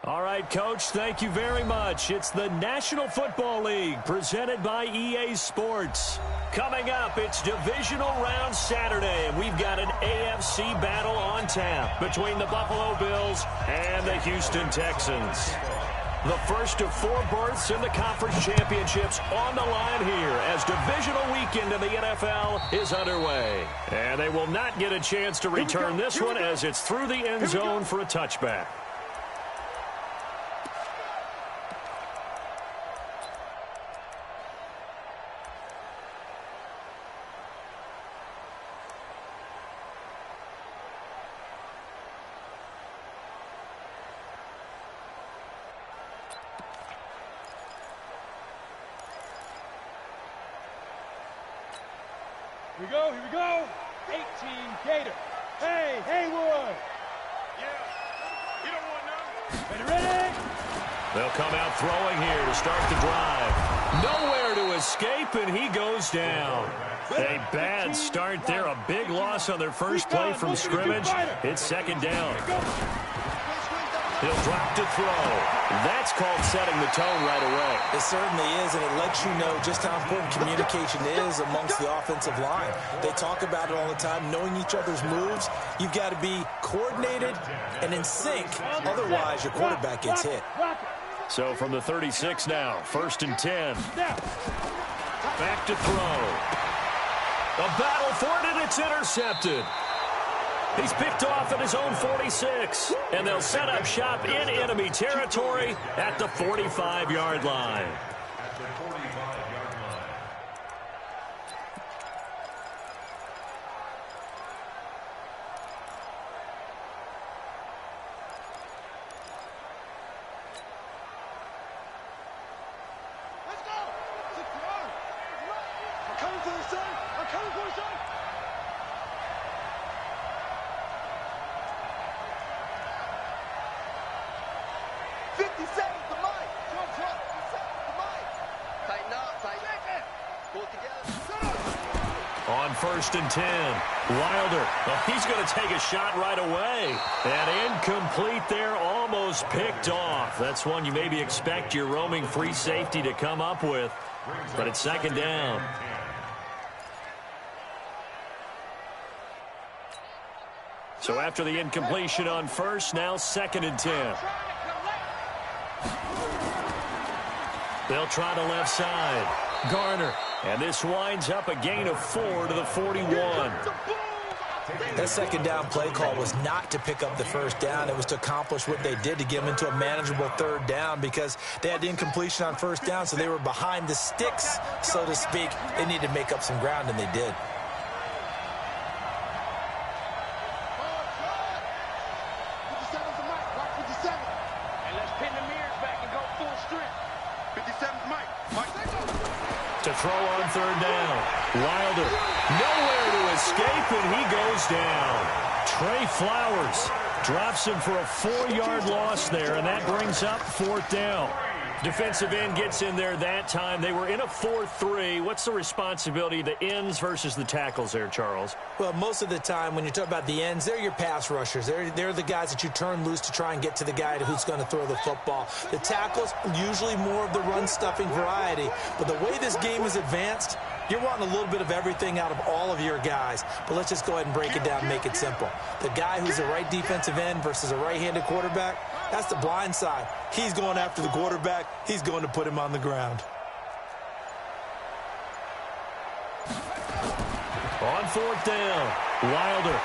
All right, Coach, thank you very much. It's the National Football League presented by EA Sports. Coming up, it's Divisional Round Saturday, and we've got an AFC battle on tap between the Buffalo Bills and the Houston Texans. The first of 4 berths in the conference championships on the line here as divisional weekend in the NFL is underway. And they will not get a chance to return this one as it's through the end zone for a touchback. Here we go. 18 Gator. Hey, Haywood. Yeah, you don't want none. Ready? They'll come out throwing here to start the drive. Nowhere to escape, and he goes down. A bad start there. A big loss on their first play from scrimmage. It's second down. He'll drop to throw. That's called setting the tone right away. It certainly is, and it lets you know just how important communication is amongst the offensive line. They talk about it all the time, knowing each other's moves. You've got to be coordinated and in sync. Otherwise, your quarterback gets hit. So from the 36 now, 1st and 10. Back to throw. A battle for it, and it's intercepted. He's picked off at his own 46, and they'll set up shop in enemy territory at the 45-yard line. Let's go. 60 yards. I'm coming for the son. I'm coming for the son. On 1st and 10, Wilder. Oh, he's going to take a shot right away. And incomplete there, almost picked off. That's one you maybe expect your roaming free safety to come up with. But it's second down. So after the incompletion on 1st, now 2nd and 10. They'll try the left side. Garner. And this winds up a gain of 4 to the 41. That second down play call was not to pick up the first down. It was to accomplish what they did to get them into a manageable 3rd down because they had the incompletion on 1st down, so they were behind the sticks, so to speak. They needed to make up some ground, and they did. To throw on 3rd down. Wilder, nowhere to escape, and he goes down. Trey Flowers drops him for a 4-yard loss there, and that brings up 4th down. Defensive end gets in there that time. They were in a 4-3. What's the responsibility of the ends versus the tackles there, Charles? Well, most of the time when you talk about the ends, they're your pass rushers. They're the guys that you turn loose to try and get to the guy who's going to throw the football. The tackles, usually more of the run-stuffing variety. But the way this game is advanced, you're wanting a little bit of everything out of all of your guys. But let's just go ahead and break it down and make it simple. The guy who's the right defensive end versus a right-handed quarterback, that's the blind side. He's going after the quarterback. He's going to put him on the ground. On 4th down, Wilder.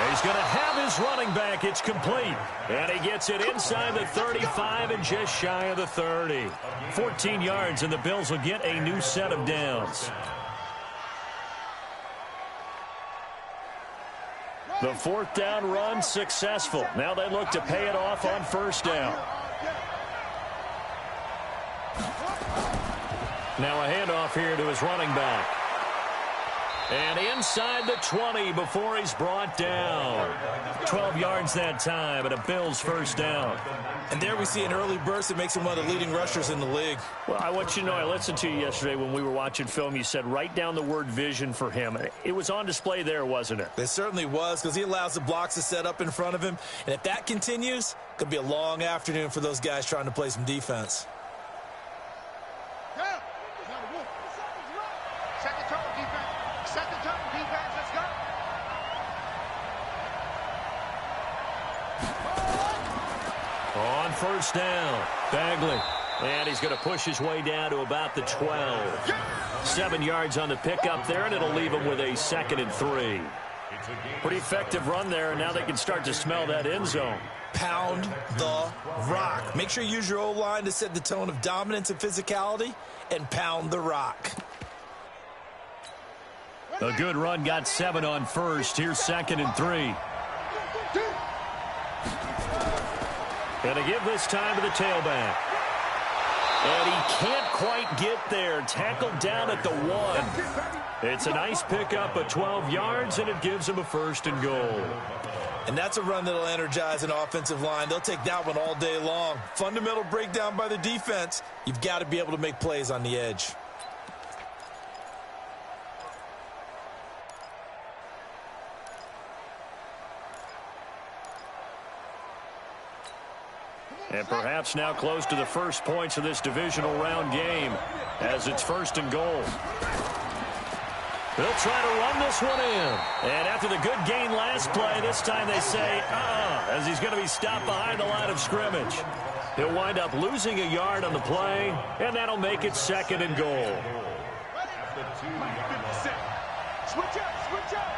He's going to have his running back. It's complete. And he gets it inside the 35 and just shy of the 30. 14 yards, and the Bills will get a new set of downs. The 4th down run successful. Now they look to pay it off on 1st down. Now a handoff here to his running back. And inside the 20 before he's brought down. 12 yards that time, and a Bills first down. And there we see an early burst that makes him one of the leading rushers in the league. Well, I want you to know, I listened to you yesterday when we were watching film. You said write down the word vision for him. It was on display there, wasn't it? It certainly was, because he allows the blocks to set up in front of him. And if that continues, it could be a long afternoon for those guys trying to play some defense. Set the tone, defense. Set the tone, defense. Let's go. On first down, Bagley. And he's going to push his way down to about the 12. 7 yards on the pickup there, and it'll leave him with a 2nd and 3. Pretty effective run there, and now they can start to smell that end zone. Pound the rock. Make sure you use your O-line to set the tone of dominance and physicality, and pound the rock. A good run, got 7 on first. Here's 2nd and 3. And to give this time to the tailback. And he can't quite get there. Tackled down at the 1. It's a nice pickup of 12 yards, and it gives him a 1st and goal. And that's a run that'll energize an offensive line. They'll take that one all day long. Fundamental breakdown by the defense. You've got to be able to make plays on the edge. And perhaps now close to the first points of this divisional round game as it's 1st and goal. They'll try to run this one in. And after the good gain last play, this time they say, as he's going to be stopped behind the line of scrimmage. He'll wind up losing a yard on the play, and that'll make it 2nd and goal. Switch up, switch up.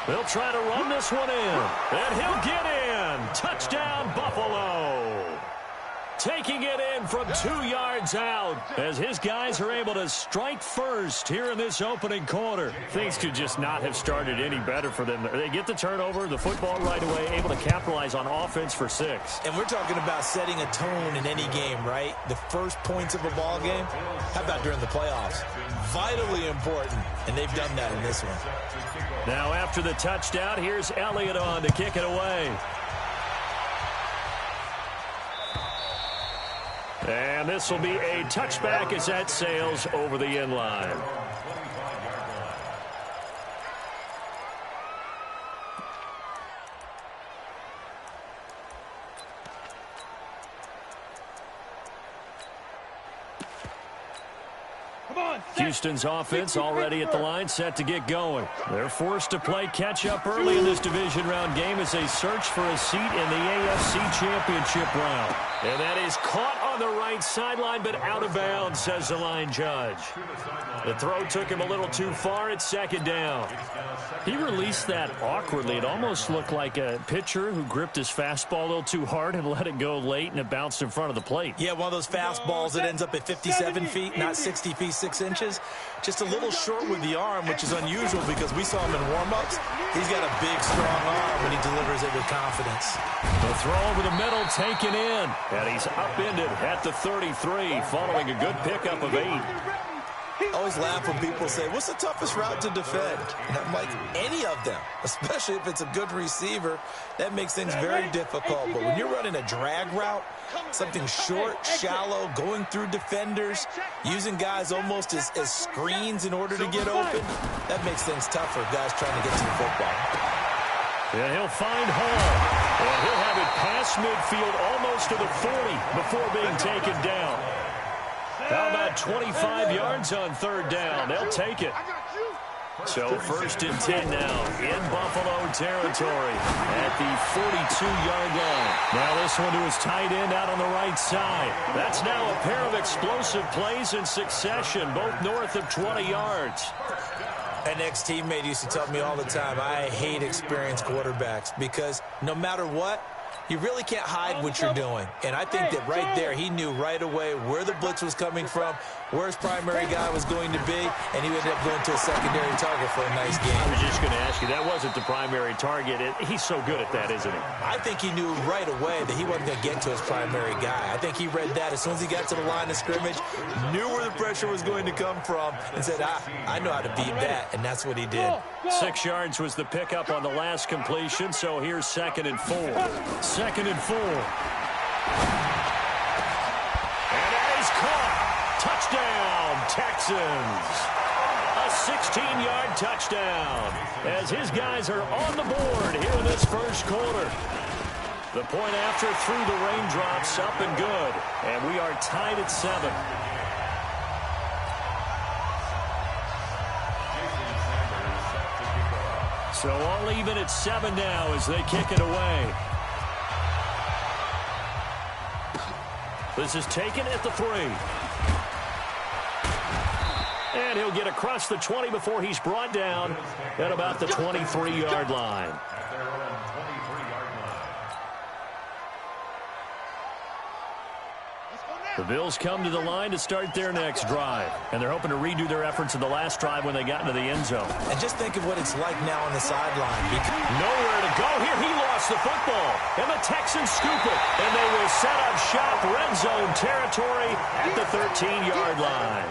They'll try to run this one in, and he'll get in. Touchdown, Buffalo. Taking it in from 2 yards out as his guys are able to strike first here in this opening quarter. Things could just not have started any better for them. They get the turnover, the football right away, able to capitalize on offense for 6. And we're talking about setting a tone in any game, right? The first points of a ball game. How about during the playoffs? Vitally important, and they've done that in this one. Now after the touchdown, here's Elliott on to kick it away. And this will be a touchback as that sails over the end line. Houston's offense already at the line, set to get going. They're forced to play catch-up early in this division round game as they search for a seat in the AFC Championship round. And that is caught on the right sideline, but out of bounds, says the line judge. The throw took him a little too far. It's 2nd down. He released that awkwardly. It almost looked like a pitcher who gripped his fastball a little too hard and let it go late, and it bounced in front of the plate. Yeah, one of those fastballs that ends up at 57 feet, not 60 feet, 6 inches. Just a little short with the arm, which is unusual because we saw him in warm-ups. He's got a big, strong arm when he delivers it with confidence. The throw over the middle taken in, and he's upended at the 33 following a good pickup of 8. I always laugh when people say, what's the toughest route to defend? And I'm like, any of them, especially if it's a good receiver. That makes things very difficult. But when you're running a drag route, something short, shallow, going through defenders, using guys almost as screens in order to get open, that makes things tougher, guys trying to get to the football. And he'll find Hall. And he'll have it past midfield almost to the 40 before being taken down. How about 25 yards on 3rd down? They'll take it. So 1st and 10 now in Buffalo territory at the 42-yard line. Now this one to his tight end out on the right side. That's now a pair of explosive plays in succession, both north of 20 yards. An ex-teammate used to tell me all the time, I hate experienced quarterbacks because no matter what, You really can't hide what you're doing. And I think that right there, he knew right away where the blitz was coming from, where his primary guy was going to be, and he ended up going to a secondary target for a nice game. I was just going to ask you, that wasn't the primary target. He's so good at that, isn't he? I think he knew right away that he wasn't going to get to his primary guy. I think he read that as soon as he got to the line of scrimmage, knew where the pressure was going to come from, and said, I know how to beat that, and that's what he did. 6 yards was the pickup on the last completion, so here's 2nd and 4. 2nd and 4. And that is caught. Touchdown, Texans. A 16-yard touchdown as his guys are on the board here in this first quarter. The point after through the raindrops, up and good. And we are tied at 7. So all even at 7 now as they kick it away. This is taken at the 3. And he'll get across the 20 before he's brought down at about the 23-yard line. The Bills come to the line to start their next drive. And they're hoping to redo their efforts in the last drive when they got into the end zone. And just think of what it's like now on the sideline. Nowhere to go here. He lost the football. And the Texans scoop it. And they will set up shop red zone territory at the 13-yard line.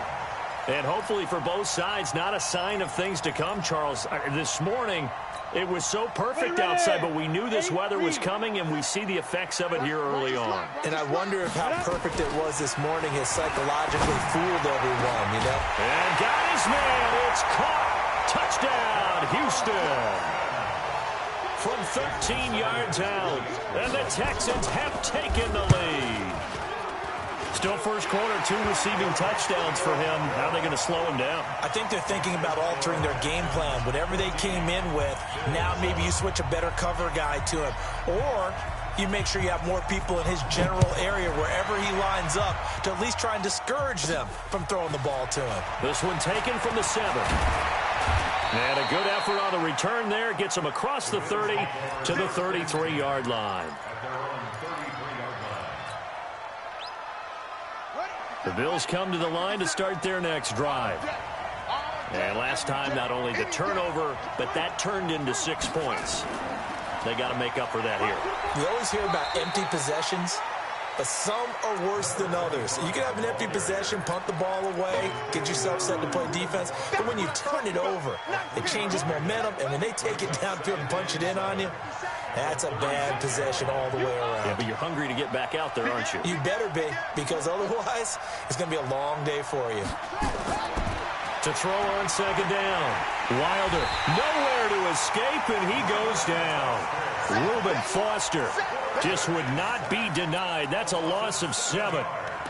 And hopefully for both sides, not a sign of things to come, Charles. This morning, it was so perfect outside, but we knew this weather was coming, and we see the effects of it here early on. And I wonder if how perfect it was this morning has psychologically fooled everyone, you know? And got his man. It's caught. Touchdown, Houston. From 13 yards out, and the Texans have taken the lead. Still first quarter, 2 receiving touchdowns for him. How are they going to slow him down? I think they're thinking about altering their game plan. Whatever they came in with, now maybe you switch a better cover guy to him. Or you make sure you have more people in his general area wherever he lines up to at least try and discourage them from throwing the ball to him. This one taken from the 7. And a good effort on the return there. Gets him across the 30 to the 33-yard line. The Bills come to the line to start their next drive. And last time, not only the turnover, but that turned into 6 points. They got to make up for that here. You always hear about empty possessions, but some are worse than others. You can have an empty possession, punt the ball away, get yourself set to play defense, but when you turn it over, it changes momentum, and when they take it downfield and punch it in on you, that's a bad possession all the way around. Yeah, but you're hungry to get back out there, aren't you? You better be, because otherwise, it's going to be a long day for you. To throw on second down. Wilder, nowhere to escape, and he goes down. Reuben Foster just would not be denied. That's a loss of 7.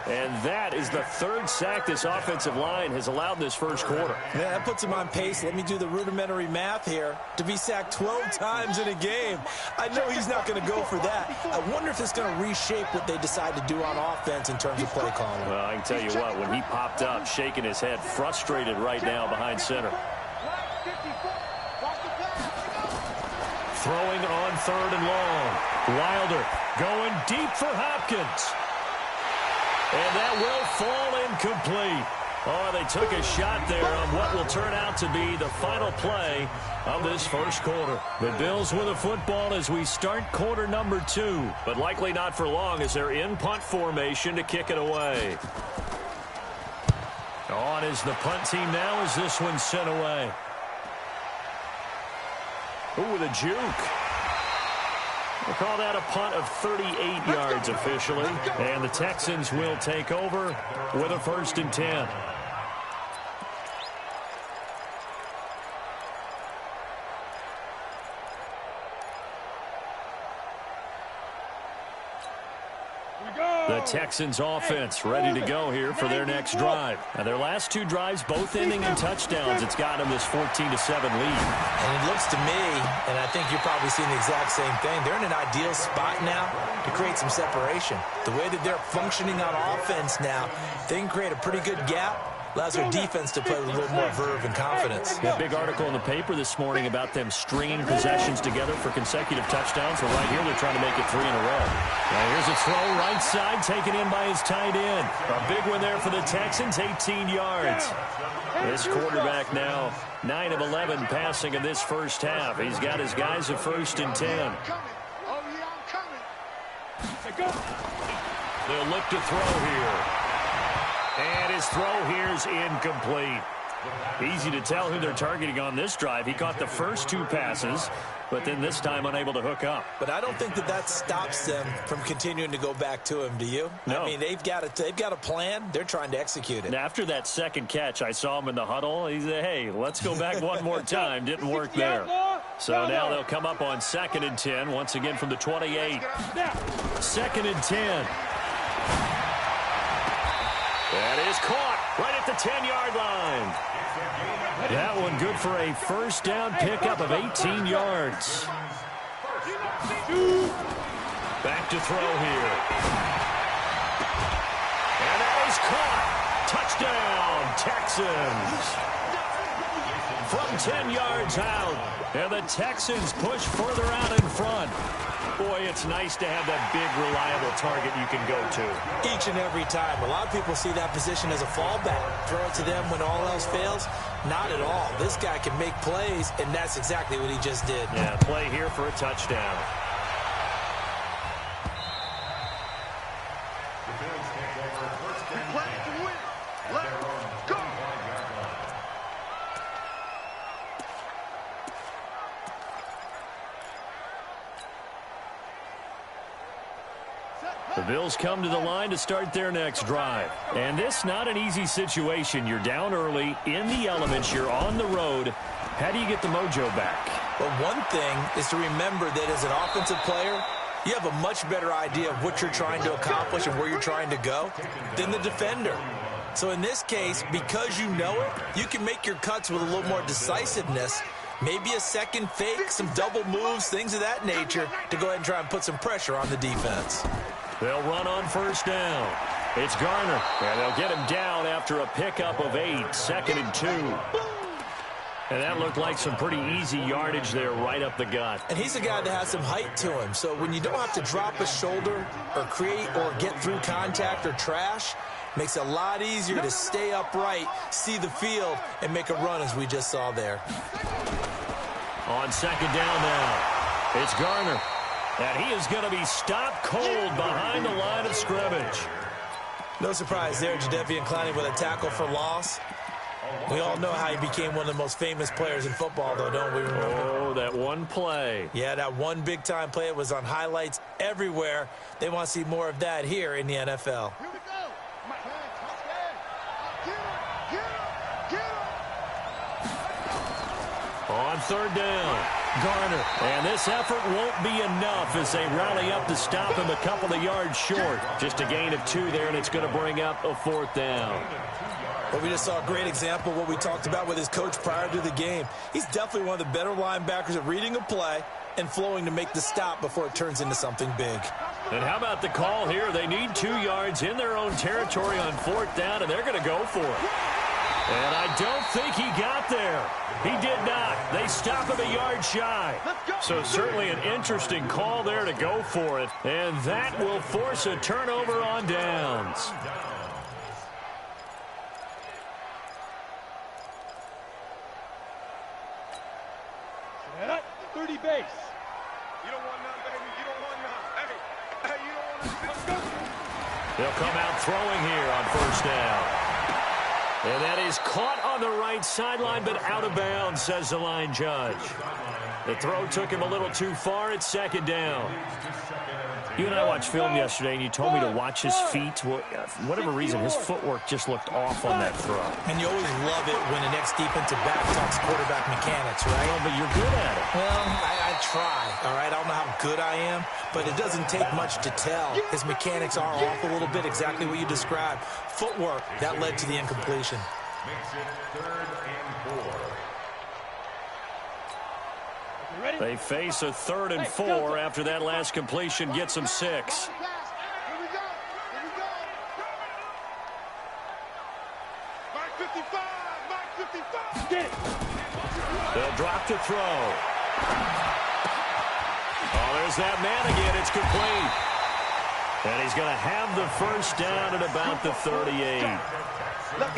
And that is the 3rd sack this offensive line has allowed this first quarter. Yeah, that puts him on pace. Let me do the rudimentary math here. To be sacked 12 times in a game. I know he's not going to go for that. I wonder if it's going to reshape what they decide to do on offense in terms of play calling. Well, I can tell you what, when he popped up, shaking his head, frustrated right now behind center. Throwing on 3rd and long. Wilder going deep for Hopkins. And that will fall incomplete. Oh, they took a shot there on what will turn out to be the final play of this first quarter. The Bills with the football as we start quarter number 2, but likely not for long as they're in punt formation to kick it away. On is the punt team now as this one's sent away. Ooh, with a juke. We'll call that a punt of 38 yards officially. And the Texans will take over with a 1st and 10. The Texans offense ready to go here for their next drive. And their last 2 drives both ending in touchdowns. It's got them this 14-7 lead. And it looks to me, and I think you're probably seeing the exact same thing, they're in an ideal spot now to create some separation. The way that they're functioning on offense now, they can create a pretty good gap. allows their defense to play with a little more verve and confidence. A big article in the paper this morning about them stringing possessions together for consecutive touchdowns. So right here, they're trying to make it 3 in a row. Now here's a throw right side, taken in by his tight end. A big one there for the Texans, 18 yards. This quarterback now 9 of 11 passing in this first half. He's got his guys at 1st and 10. They'll look to throw here. And his throw here is incomplete. Easy to tell who they're targeting on this drive. He caught the first 2 passes, but then this time unable to hook up. But I don't think that stops them from continuing to go back to him, do you? No. I mean, they've got a plan. They're trying to execute it. And after that second catch, I saw him in the huddle. He said, hey, let's go back one more time. Didn't work there. So now they'll come up on 2nd and 10, once again from the 28. 2nd and 10. That is caught right at the 10-yard line. That one good for a first down pickup of 18 yards. Back to throw here. And that is caught. Touchdown, Texans. From 10 yards out. And the Texans push further out in front. Boy, it's nice to have that big, reliable target you can go to. Each and every time. A lot of people see that position as a fallback. Throw it to them when all else fails. Not at all. This guy can make plays, and that's exactly what he just did. Yeah, play here for a touchdown. The Bills come to the line to start their next drive. And this not an easy situation. You're down early, in the elements, you're on the road. How do you get the mojo back? But one thing is to remember that as an offensive player, you have a much better idea of what you're trying to accomplish and where you're trying to go than the defender. So in this case, because you know it, you can make your cuts with a little more decisiveness. Maybe a second fake, some double moves, things of that nature to go ahead and try and put some pressure on the defense. They'll run on first down. It's Garner, and they'll get him down after a pickup of 8, 2nd and 2. And that looked like some pretty easy yardage there right up the gut. And he's a guy that has some height to him, so when you don't have to drop a shoulder or create or get through contact or trash, makes it a lot easier to stay upright, see the field, and make a run as we just saw there. On 2nd down now, it's Garner. And he is going to be stopped cold behind the line of scrimmage. No surprise there, Jadeveon Clowney with a tackle for loss. We all know how he became one of the most famous players in football, though, don't we remember? Oh, that one play. Yeah, that one big-time play. It was on highlights everywhere. They want to see more of that here in the NFL. Here we go. Get him. On 3rd down, Garner. And this effort won't be enough as they rally up to stop him a couple of yards short. Just a gain of 2 there, and it's going to bring up a 4th down. Well, we just saw a great example of what we talked about with his coach prior to the game. He's definitely one of the better linebackers at reading a play and flowing to make the stop before it turns into something big. And how about the call here? They need 2 yards in their own territory on 4th down, and they're going to go for it. And I don't think he got there. He did not. They stop him a yard shy. So certainly an interesting call there to go for it. And that will force a turnover on downs. That 30 base. You don't want none, baby. You don't want none. Hey, you don't want none. Let's go. They'll come out throwing here on 1st down. And that is caught on the right sideline, but out of bounds, says the line judge. The throw took him a little too far. It's 2nd down. You and I watched film yesterday, and you told me to watch his feet. Well, for whatever reason, his footwork just looked off on that throw. And you always love it when the next defensive back talks quarterback mechanics, right? Well, but you're good at it. Well, I try, all right? I don't know how good I am, but it doesn't take much to tell. His mechanics are off a little bit, exactly what you described. Footwork, that led to the incompletion. Makes it 3rd and 4. They face a 3rd and 4 after that last completion gets them 6. Here we go. Here we go. 55, Mike 55. Get it. They'll drop to throw. Oh, there's that man again. It's complete. And he's going to have the first down at about the 38.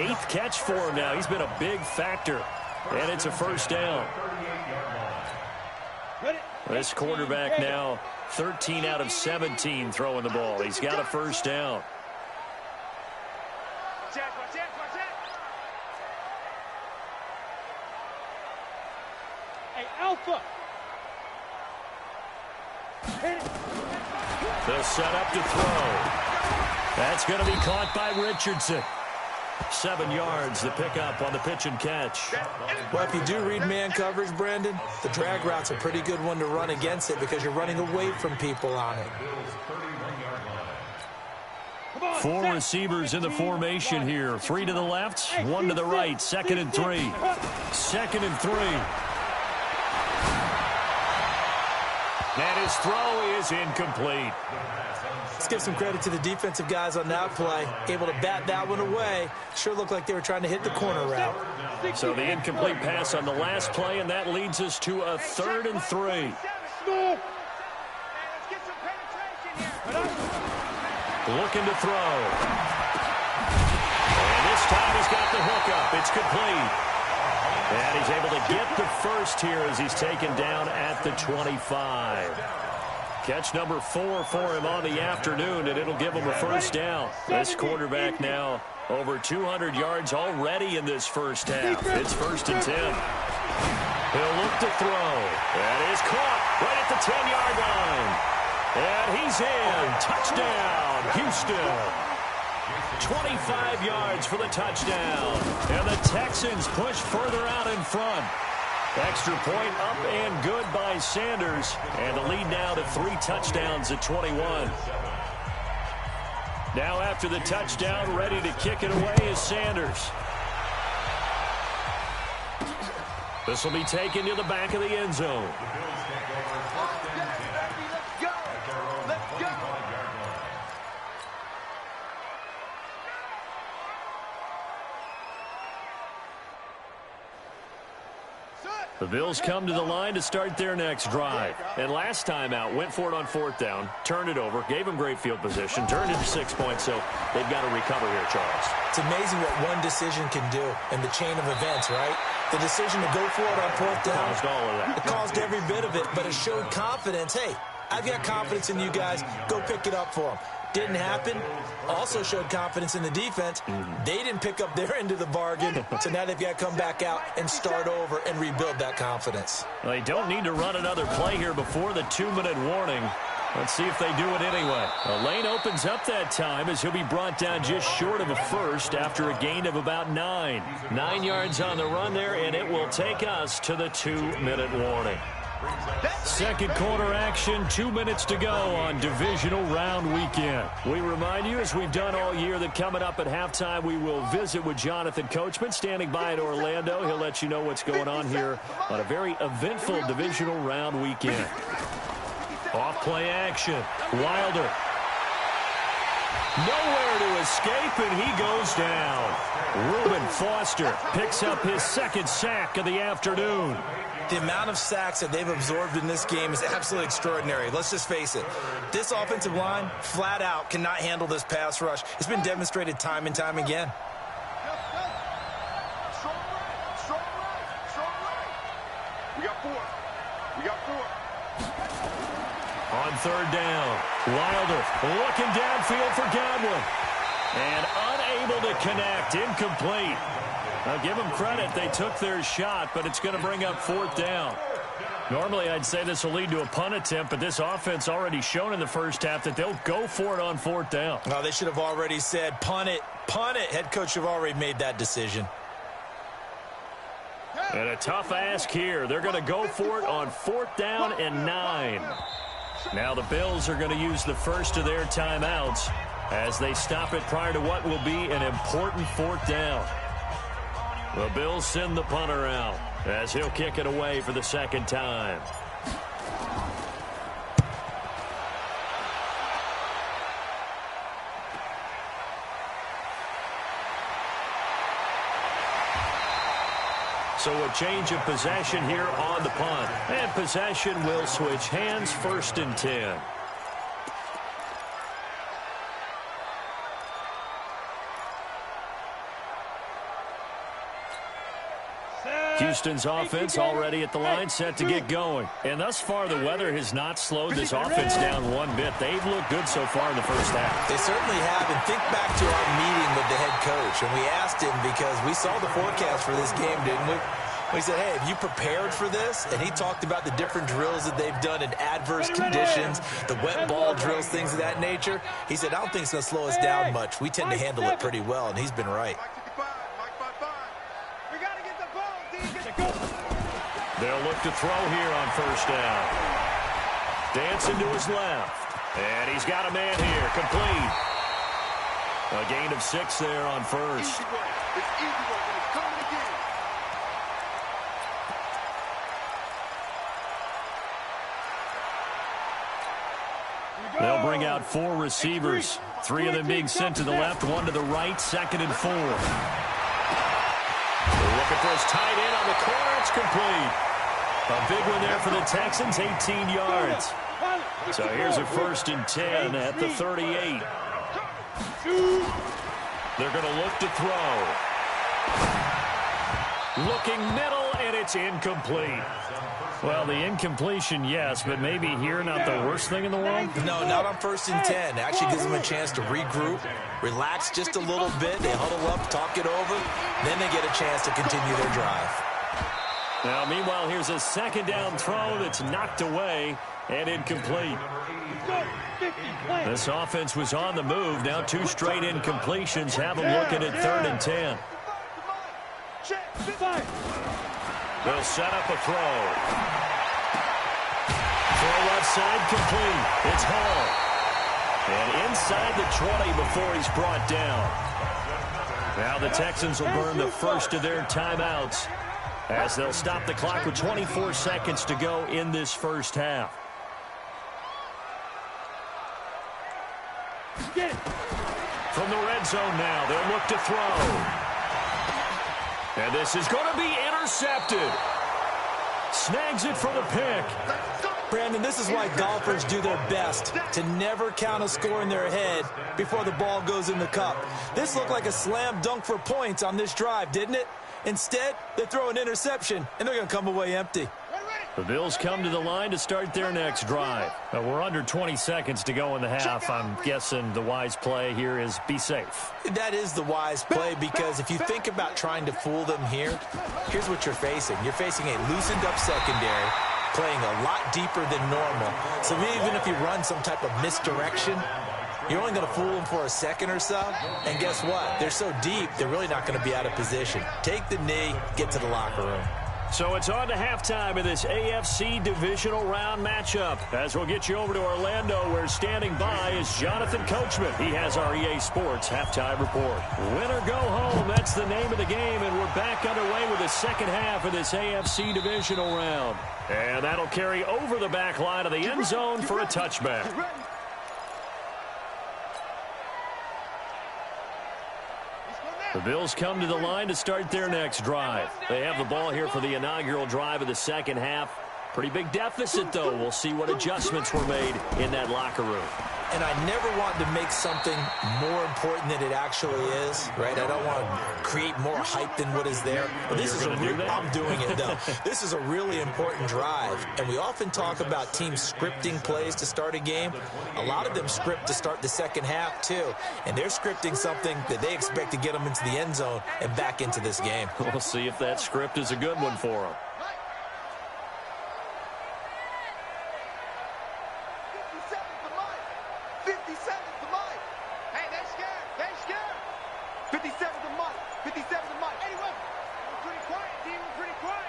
8th catch for him now. He's been a big factor. And it's a first down. This quarterback now 13 out of 17 throwing the ball. He's got a first down. Hey, Alpha. They'll set up to throw. That's going to be caught by Richardson. 7 yards, the pickup on the pitch and catch. Well, if you do read man coverage, Brandon, the drag route's a pretty good one to run against it because you're running away from people on it. 4 receivers in the formation here. 3 to the left, 1 to the right. 2nd and 3. 2nd and 3. And his throw is incomplete. Let's give some credit to the defensive guys on that play. Able to bat that one away. Sure looked like they were trying to hit the corner route. So the incomplete pass on the last play, and that leads us to a 3rd and 3. Looking to throw. And this time he's got the hook up. It's complete. And he's able to get the first here as he's taken down at the 25. Catch number 4 for him on the afternoon, and it'll give him a first down. This quarterback now over 200 yards already in this first half. It's 1st and 10. He'll look to throw. That is caught right at the 10-yard line. And he's in. Touchdown, Houston. 25 yards for the touchdown. And the Texans push further out in front. Extra point up and good by Sanders. And the lead now to 3 touchdowns at 21. Now after the touchdown, ready to kick it away is Sanders. This will be taken to the back of the end zone. The Bills come to the line to start their next drive. And last time out, went for it on 4th down, turned it over, gave them great field position, turned it to 6 points, so they've got to recover here, Charles. It's amazing what one decision can do in the chain of events, right? The decision to go for it on 4th down. Caused all of that. It caused every bit of it, but it showed confidence. Hey, I've got confidence in you guys. Go pick it up for them. Didn't happen. Also showed confidence in the defense. They didn't pick up their end of the bargain, so now they've got to come back out and start over and rebuild that confidence. Well, they don't need to run another play here before the 2-minute warning. Let's see if they do it anyway. A lane opens up that time as he'll be brought down just short of a first after a gain of about 9. 9 yards on the run there, and it will take us to the 2-minute warning. Second quarter action, 2 minutes to go on divisional round weekend. We remind you, as we've done all year, that coming up at halftime, we will visit with Jonathan Coachman, standing by in Orlando. He'll let you know what's going on here on a very eventful divisional round weekend. Off play action. Wilder. Nowhere to escape, and he goes down. Reuben Foster picks up his 2nd sack of the afternoon. The amount of sacks that they've absorbed in this game is absolutely extraordinary. Let's just face it. This offensive line, flat out, cannot handle this pass rush. It's been demonstrated time and time again. We got 4. We got 4. On 3rd down, Wilder looking downfield for Godwin. And unable to connect, incomplete. Now give them credit, they took their shot, but it's going to bring up 4th down. Normally I'd say this will lead to a punt attempt, but this offense already shown in the first half that they'll go for it on 4th down. Well, they should have already said, punt it, punt it. Head coach should have already made that decision. And a tough ask here. They're going to go for it on 4th down and 9. Now the Bills are going to use the first of their timeouts as they stop it prior to what will be an important 4th down. The Bills send the punter out as he'll kick it away for the 2nd time. So a change of possession here on the punt. And possession will switch hands, 1st and 10. Houston's offense already at the line, set to get going. And thus far, the weather has not slowed this offense down one bit. They've looked good so far in the first half. They certainly have. And think back to our meeting with the head coach. And we asked him, because we saw the forecast for this game, didn't we? We said, hey, have you prepared for this? And he talked about the different drills that they've done in adverse conditions, the wet ball drills, things of that nature. He said, I don't think it's going to slow us down much. We tend to handle it pretty well, and he's been right. They'll look to throw here on 1st down. Dancing to his left. And he's got a man here. Complete. A gain of 6 there on 1st. It's easy work when it's coming again. They'll bring out 4 receivers. 3 of them being sent to the left, 1 to the right, 2nd and 4. They're looking for his tight end on the corner. It's complete. A big one there for the Texans, 18 yards. So here's a 1st and 10 at the 38. They're going to look to throw. Looking middle, and it's incomplete. Well, the incompletion, yes, but maybe here not the worst thing in the world? No, not on 1st and 10. It actually gives them a chance to regroup, relax just a little bit. They huddle up, talk it over. Then they get a chance to continue their drive. Now, meanwhile, here's a 2nd down throw that's knocked away and incomplete. This offense was on the move. Now 2 straight incompletions have them looking at 3rd and 10. They'll set up a throw. Throw left side complete. It's Hall. And inside the 20 before he's brought down. Now the Texans will burn the first of their timeouts, as they'll stop the clock with 24 seconds to go in this first half. From the red zone now, they'll look to throw. And this is going to be intercepted. Snags it for the pick. Brandon, this is why golfers do their best to never count a score in their head before the ball goes in the cup. This looked like a slam dunk for points on this drive, didn't it? Instead, they throw an interception, and they're going to come away empty. The Bills come to the line to start their next drive. We're under 20 seconds to go in the half. I'm guessing the wise play here is be safe. That is the wise play, because if you think about trying to fool them here, here's what you're facing. You're facing a loosened-up secondary, playing a lot deeper than normal. So even if you run some type of misdirection, you're only going to fool them for a second or so. And guess what? They're so deep, they're really not going to be out of position. Take the knee, get to the locker room. So it's on to halftime of this AFC divisional round matchup, as we'll get you over to Orlando, where standing by is Jonathan Coachman. He has our EA Sports halftime report. Win or go home, that's the name of the game, and we're back underway with the second half of this AFC divisional round. And that'll carry over the back line of the end zone for a touchback. The Bills come to the line to start their next drive. They have the ball here for the inaugural drive of the second half. Pretty big deficit, though. We'll see what adjustments were made in that locker room. And I never want to make something more important than it actually is, right? I don't want to create more hype than what is there. But this is I'm doing it, though. This is a really important drive. And we often talk about teams scripting plays to start a game. A lot of them script to start the second half, too. And they're scripting something that they expect to get them into the end zone and back into this game. We'll see if that script is a good one for them. 57 to Mike. Anyway, we're pretty quiet, D. We're pretty quiet.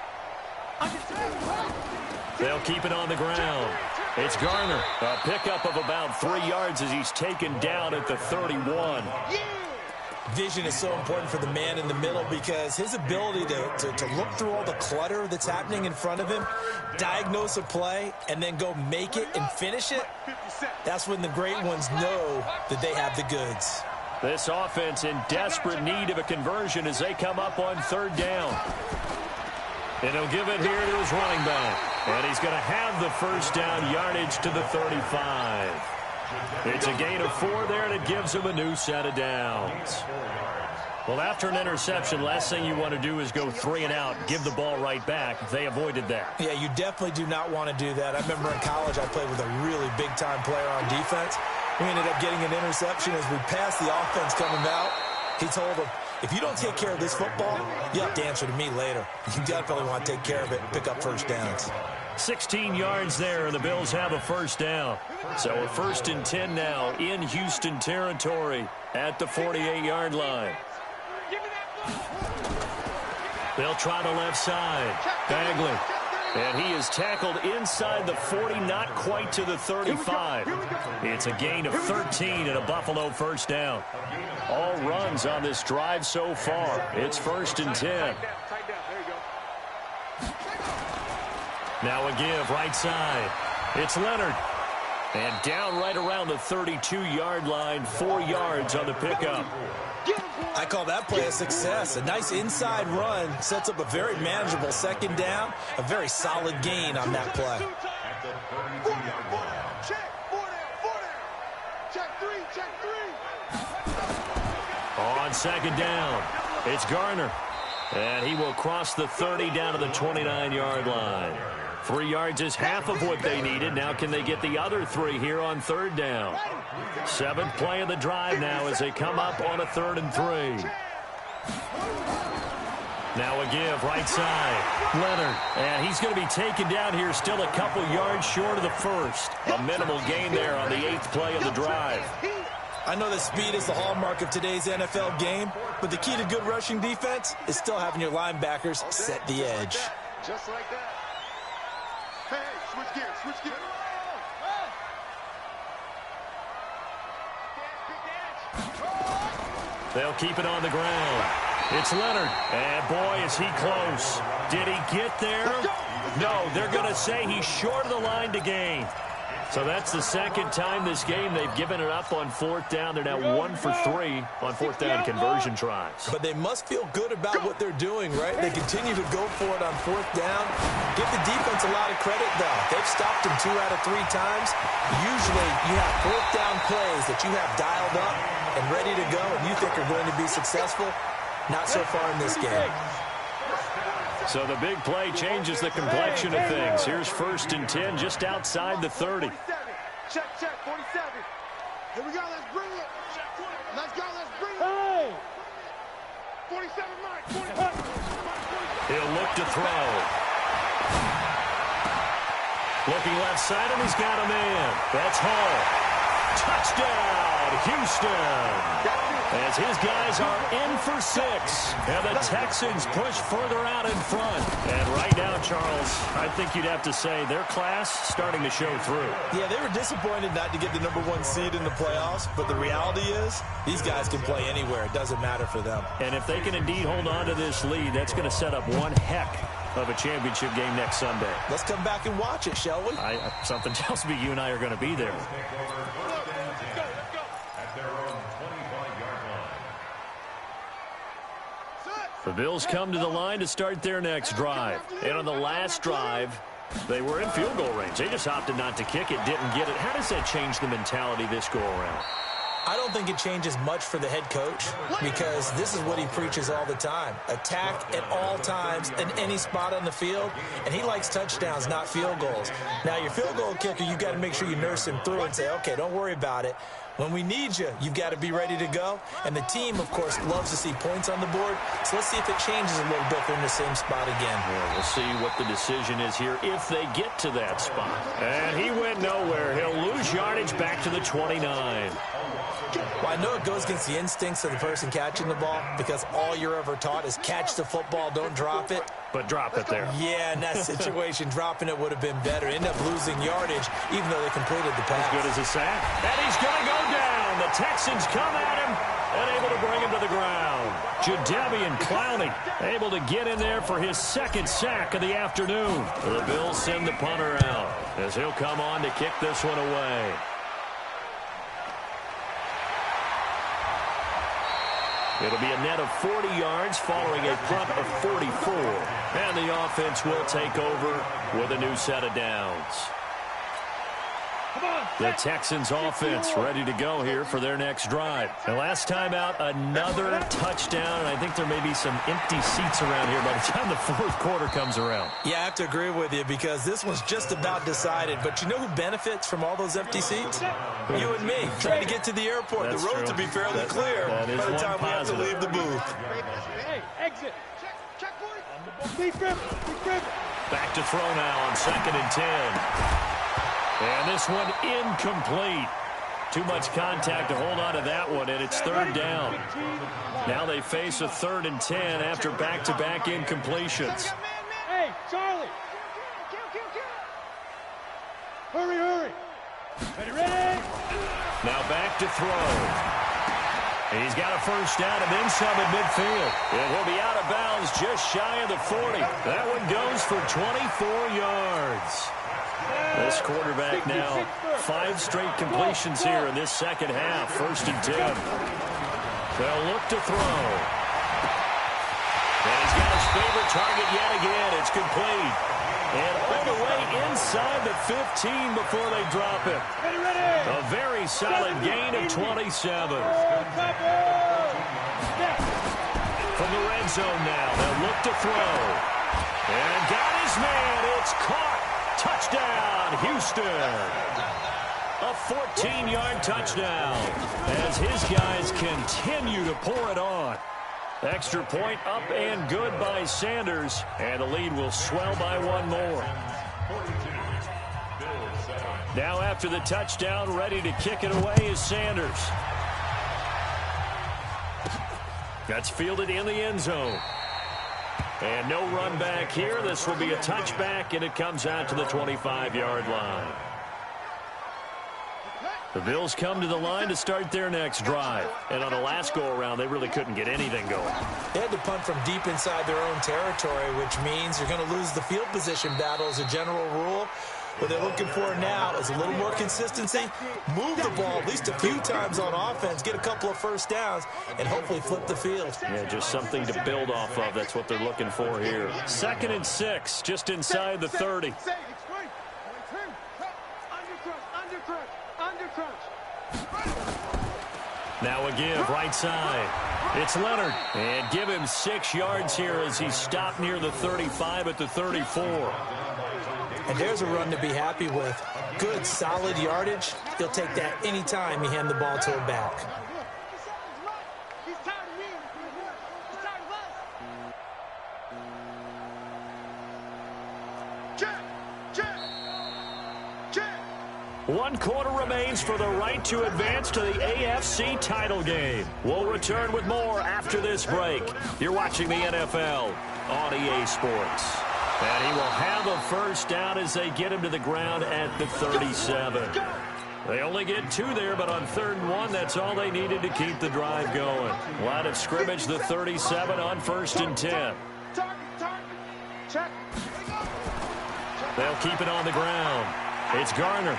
They'll keep it on the ground. It's Garner. A pickup of about 3 yards as he's taken down at the 31. Vision is so important for the man in the middle, because his ability to look through all the clutter that's happening in front of him, diagnose a play, and then go make it and finish it, that's when the great ones know that they have the goods. This offense in desperate need of a conversion as they come up on third down. And he'll give it here to his running back. And he's going to have the first down yardage to the 35. It's a gain of 4 there, and it gives him a new set of downs. Well, after an interception, last thing you want to do is go 3 and out, give the ball right back. They avoided that. Yeah, you definitely do not want to do that. I remember in college I played with a really big-time player on defense. We ended up getting an interception as we passed the offense coming out. He told him, if you don't take care of this football, you have to answer to me later. You definitely want to take care of it and pick up first downs. 16 yards there, and the Bills have a first down. So a 1st and 10 now in Houston territory at the 48-yard line. They'll try the left side. Bagley. And he is tackled inside the 40, not quite to the 35. It's a gain of 13 and a Buffalo first down. All runs on this drive so far. It's 1st and 10. Now a give right side. It's Leonard. And down right around the 32-yard line, 4 yards on the pickup. I call that play a success. A nice inside run sets up a very manageable 2nd down. A very solid gain on that play. On 2nd down, it's Garner. And he will cross the 30 down to the 29-yard line. 3 yards is half of what they needed. Now can they get the other 3 here on 3rd down? 7th play of the drive now as they come up on a 3rd and 3. Now a give right side. Leonard. And he's going to be taken down here still a couple yards short of the 1st. A minimal gain there on the 8th play of the drive. I know that speed is the hallmark of today's NFL game, but the key to good rushing defense is still having your linebackers set the edge. Just like that. Hey, switch gears, switch gears. They'll keep it on the ground. It's Leonard. And boy, is he close. Did he get there? No, they're going to say he's short of the line to gain. So that's the 2nd time this game they've given it up on 4th down. They're now 1 for 3 on 4th down conversion tries. But they must feel good about what they're doing, right? They continue to go for it on 4th down. Give the defense a lot of credit, though. They've stopped them 2 out of 3 times. Usually you have 4th down plays that you have dialed up and ready to go and you think are going to be successful. Not so far in this game. So the big play changes the complexion of things. Here's 1st and 10 just outside the 30. Check, 47. Here we go, let's bring it. Let's go, let's bring it. 47, Mike. 47. He'll look to throw. Looking left side, and he's got a man. That's Hall. Touchdown, Houston. As his guys are in for 6. And the Texans push further out in front. And right now, Charles, I think you'd have to say their class starting to show through. Yeah, they were disappointed not to get the #1 seed in the playoffs. But the reality is these guys can play anywhere. It doesn't matter for them. And if they can indeed hold on to this lead, that's going to set up one heck of a championship game next Sunday. Let's come back and watch it, shall we? Something tells me you and I are going to be there. The Bills come to the line to start their next drive. And on the last drive, they were in field goal range. They just opted not to kick it, didn't get it. How does that change the mentality this go-around? I don't think it changes much for the head coach because this is what he preaches all the time. Attack at all times in any spot on the field, and he likes touchdowns, not field goals. Now, your field goal kicker, you've got to make sure you nurse him through and say, okay, don't worry about it. When we need you, you've got to be ready to go. And the team, of course, loves to see points on the board. So let's see if it changes a little bit. They're in the same spot again. Yeah, we'll see what the decision is here if they get to that spot. And he went nowhere. He'll lose yardage back to the 29. Well, I know it goes against the instincts of the person catching the ball because all you're ever taught is catch the football, don't drop it. But drop it there. Yeah, in that situation, dropping it would have been better. End up losing yardage, even though they completed the pass. As good as a sack. And he's going to go down. The Texans come at him and able to bring him to the ground. Jadeveon Clowney able to get in there for his 2nd sack of the afternoon. The Bills send the punter out as he'll come on to kick this one away. It'll be a net of 40 yards following a punt of 44. And the offense will take over with a new set of downs. The Texans offense ready to go here for their next drive. The last time out, another touchdown, and I think there may be some empty seats around here by the time the fourth quarter comes around. Yeah, I have to agree with you because this one's just about decided. But you know who benefits from all those empty seats? You and me, trying to get to the airport. That's the roads true. will be fairly clear by the time we have to leave the booth. Hey, exit. Check point. Back to throw now on 2nd and 10. And this one incomplete. Too much contact to hold on to that one, and it's 3rd down. Now they face a 3rd and 10 after back-to-back incompletions. Hey, Charlie. Hurry. Ready? Now back to throw. He's got a first down and then some at midfield. And he'll be out of bounds just shy of the 40. That one goes for 24 yards. This quarterback now 5 straight completions here in this second half. 1st and 10. They'll look to throw. And he's got his favorite target yet again. It's complete. And all the way inside the 15 before they drop it. A very solid gain of 27. From the red zone now, they'll look to throw. And got his man. It's caught. Touchdown, Houston. A 14-yard touchdown as his guys continue to pour it on. Extra point up and good by Sanders, and the lead will swell by one more. Now after the touchdown, ready to kick it away is Sanders. That's fielded in the end zone. And no run back here. This will be a touchback, and it comes out to the 25-yard line. The Bills come to the line to start their next drive. And on the last go-around, they really couldn't get anything going. They had to punt from deep inside their own territory, which means you're going to lose the field position battle as a general rule. What they're looking for now is a little more consistency, move the ball at least a few times on offense, get a couple of first downs, and hopefully flip the field. Yeah, just something to build off of. That's what they're looking for here. 2nd and 6, just inside the 30. Now a give, right side. It's Leonard. And give him 6 yards here as he's stopped near the 35 at the 34. And there's a run to be happy with. Good, solid yardage. He'll take that anytime you hand the ball to him back. One quarter remains for the right to advance to the AFC title game. We'll return with more after this break. You're watching the NFL on EA Sports. And he will have a first down as they get him to the ground at the 37. They only get 2 there, but on 3rd and 1, that's all they needed to keep the drive going. Line of scrimmage, the 37 on 1st and 10. They'll keep it on the ground. It's Garner.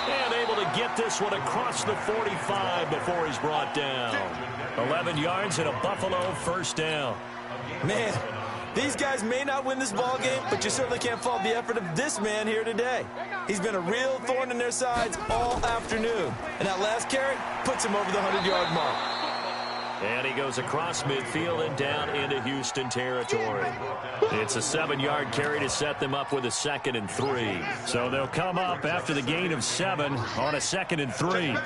And able to get this one across the 45 before he's brought down. 11 yards and a Buffalo first down. Man, these guys may not win this ball game, but you certainly can't fault the effort of this man here today. He's been a real thorn in their sides all afternoon. And that last carry puts him over the 100-yard mark. And he goes across midfield and down into Houston territory. It's a 7-yard carry to set them up with a 2nd and 3. So they'll come up after the gain of 7 on a 2nd and 3.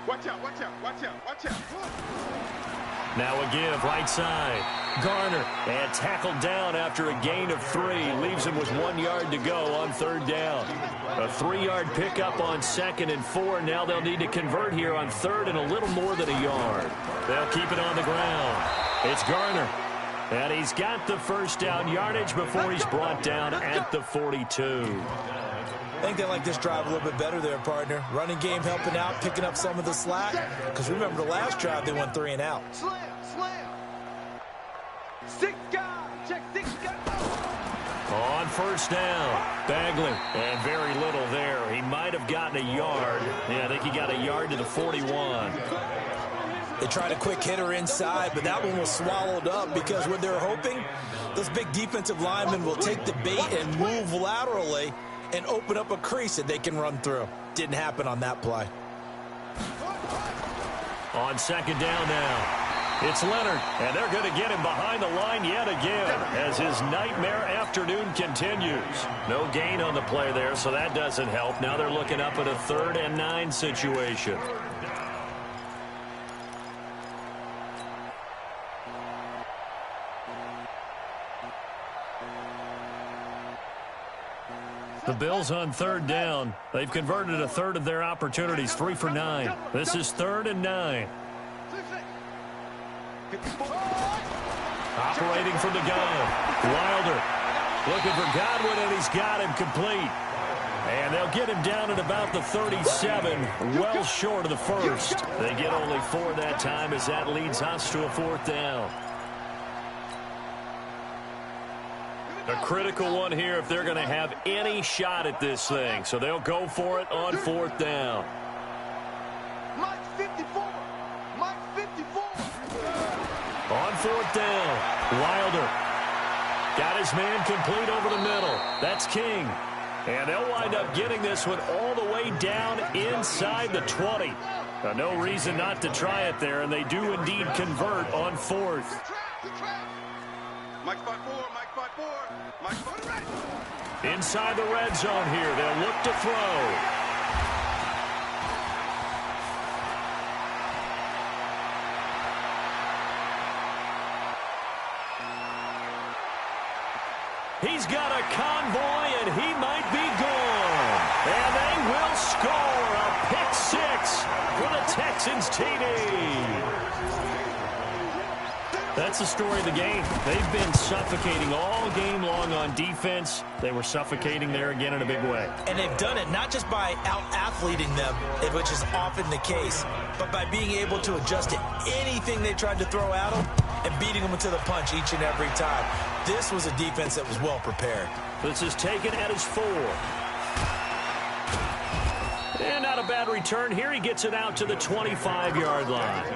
Watch out, watch out, watch out, watch out. Now a give, right side. Garner, and tackled down after a gain of 3. Leaves him with 1 yard to go on 3rd down. A 3-yard pickup on 2nd and 4. Now they'll need to convert here on 3rd and a little more than a yard. They'll keep it on the ground. It's Garner. And he's got the first down yardage before he's brought down at the 42. I think they like this drive a little bit better there, partner. Running game helping out, picking up some of the slack. Because remember, the last drive, they went 3 and out. Slam. 6 guys. Check 6 guys. On first down, Bagley, and very little there. He might have gotten a yard. Yeah, I think he got a yard to the 41. They tried a quick hitter inside, but that one was swallowed up because what they're hoping, those big defensive linemen will take the bait and move laterally and open up a crease that they can run through. Didn't happen on that play. On second down now. It's Leonard, and they're going to get him behind the line yet again as his nightmare afternoon continues. No gain on the play there, so that doesn't help. Now they're looking up at a 3rd and 9 situation. The Bills on 3rd down. They've converted a 1/3 of their opportunities, 3 for 9. This is 3rd and 9. Operating from the gun. Wilder looking for Godwin, and he's got him complete. And they'll get him down at about the 37, well short of the first. They get only 4 that time as that leads us to a 4th down. A critical one here if they're going to have any shot at this thing. So they'll go for it on 4th down. Mike 54. Mike 54. On 4th down, Wilder got his man complete over the middle. That's King. And they'll wind up getting this one all the way down inside the 20. No reason not to try it there, and they do indeed convert on 4th. Mike 5-4, Mike 5-4, Mike 5-4. Inside the red zone here, they'll look to throw. He's got a convoy, and he might be gone. And they will score a pick 6 for the Texans TD. That's the story of the game. They've been suffocating all game long on defense. They were suffocating there again in a big way. And they've done it not just by out-athleting them, which is often the case, but by being able to adjust to anything they tried to throw at them and beating them to the punch each and every time. This was a defense that was well prepared. This is taken at his 4. And not a bad return here. He gets it out to the 25-yard line.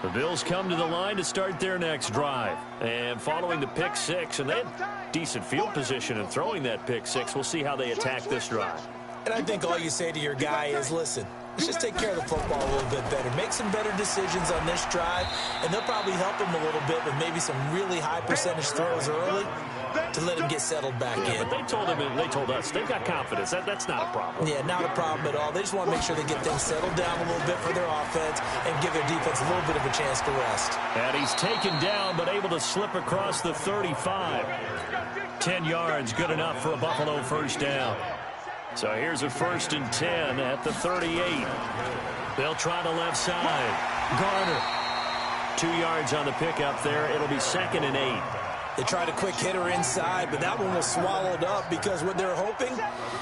The Bills come to the line to start their next drive. And following the pick 6, and they had decent field position in throwing that pick 6. We'll see how they attack this drive. And I think all you say to your guy is, listen, let's just take care of the football a little bit better. Make some better decisions on this drive, and they'll probably help him a little bit with maybe some really high percentage throws early to let him get settled back in. But they told us they've got confidence. That's not a problem. Yeah, not a problem at all. They just want to make sure they get things settled down a little bit for their offense and give their defense a little bit of a chance to rest. And he's taken down, but able to slip across the 35. 10 yards, good enough for a Buffalo first down. So here's a 1st and 10 at the 38. They'll try the left side. Garner. 2 yards on the pickup there. It'll be 2nd and 8. They tried a quick hitter inside, but that one was swallowed up because what they're hoping,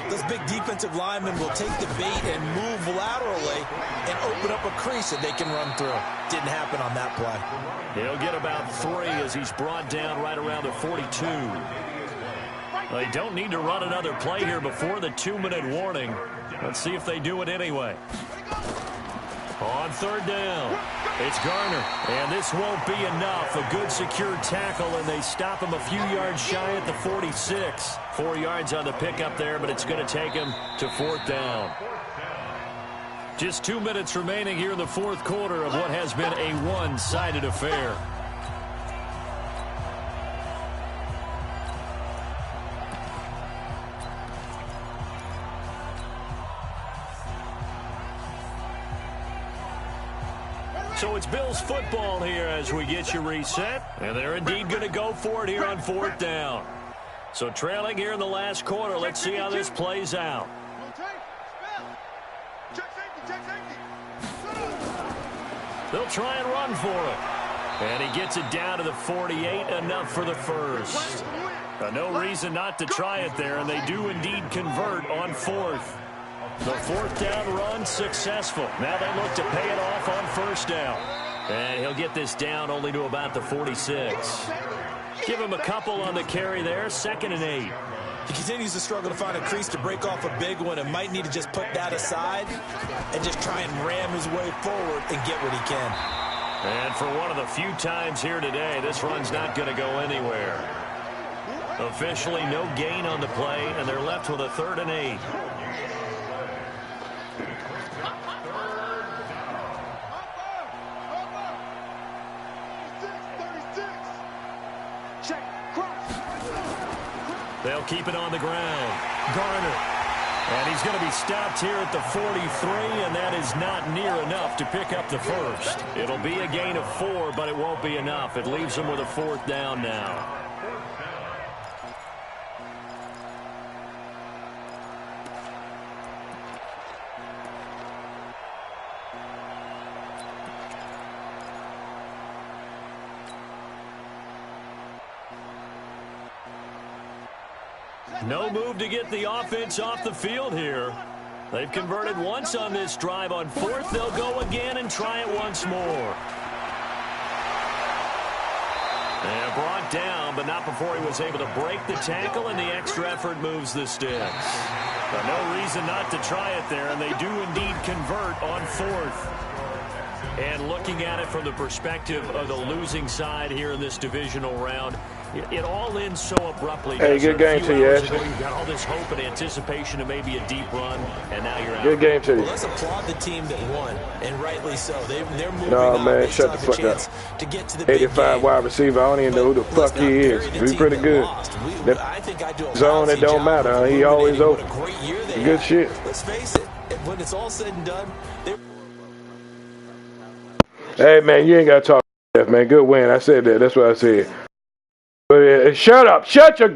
those big defensive linemen will take the bait and move laterally and open up a crease that they can run through. Didn't happen on that play. He'll get about 3 as he's brought down right around the 42. They don't need to run another play here before the 2-minute warning. Let's see if they do it anyway. On 3rd down, it's Garner, and this won't be enough. A good secure tackle, and they stop him a few yards shy at the 46. 4 yards on the pickup there, but it's going to take him to 4th down. Just 2 minutes remaining here in the 4th quarter of what has been a one-sided affair. So it's Bills football here as we get you reset. And they're indeed going to go for it here on 4th down. So trailing here in the last quarter. Let's see how this plays out. They'll try and run for it. And he gets it down to the 48, enough for the first. No reason not to try it there, and they do indeed convert on 4th. The 4th down run successful. Now they look to pay it off on 1st down. And he'll get this down only to about the 46. Give him a couple on the carry there, 2nd and 8. He continues to struggle to find a crease to break off a big one and might need to just put that aside and just try and ram his way forward and get what he can. And for one of the few times here today, this run's not going to go anywhere. Officially no gain on the play, and they're left with a 3rd and 8. They'll keep it on the ground. Garner. And he's going to be stopped here at the 43, and that is not near enough to pick up the first. It'll be a gain of 4, but it won't be enough. It leaves them with a 4th down now. No move to get the offense off the field here. They've converted once on this drive. On 4th, they'll go again and try it once more. And brought down, but not before he was able to break the tackle, and the extra effort moves the sticks. But no reason not to try it there, and they do indeed convert on 4th. And looking at it from the perspective of the losing side here in this divisional round, it all ends so abruptly. Hey, good game to you, Ashley. You've got all this hope and anticipation of maybe a deep run, and now you're out. Good game to you. Well, let's applaud the team that won, and rightly so. They're moving no, on. man, shut the fuck up. To get to the 85 wide receiver. I don't even know who the fuck he is. He's pretty good. I think I do a zone, it don't matter. Huh? He always open. Good shit. Let's face it, when it's all said and done, hey, man, you ain't got to talk, man. Good win. I said that. That's what I said. But shut up. Shut your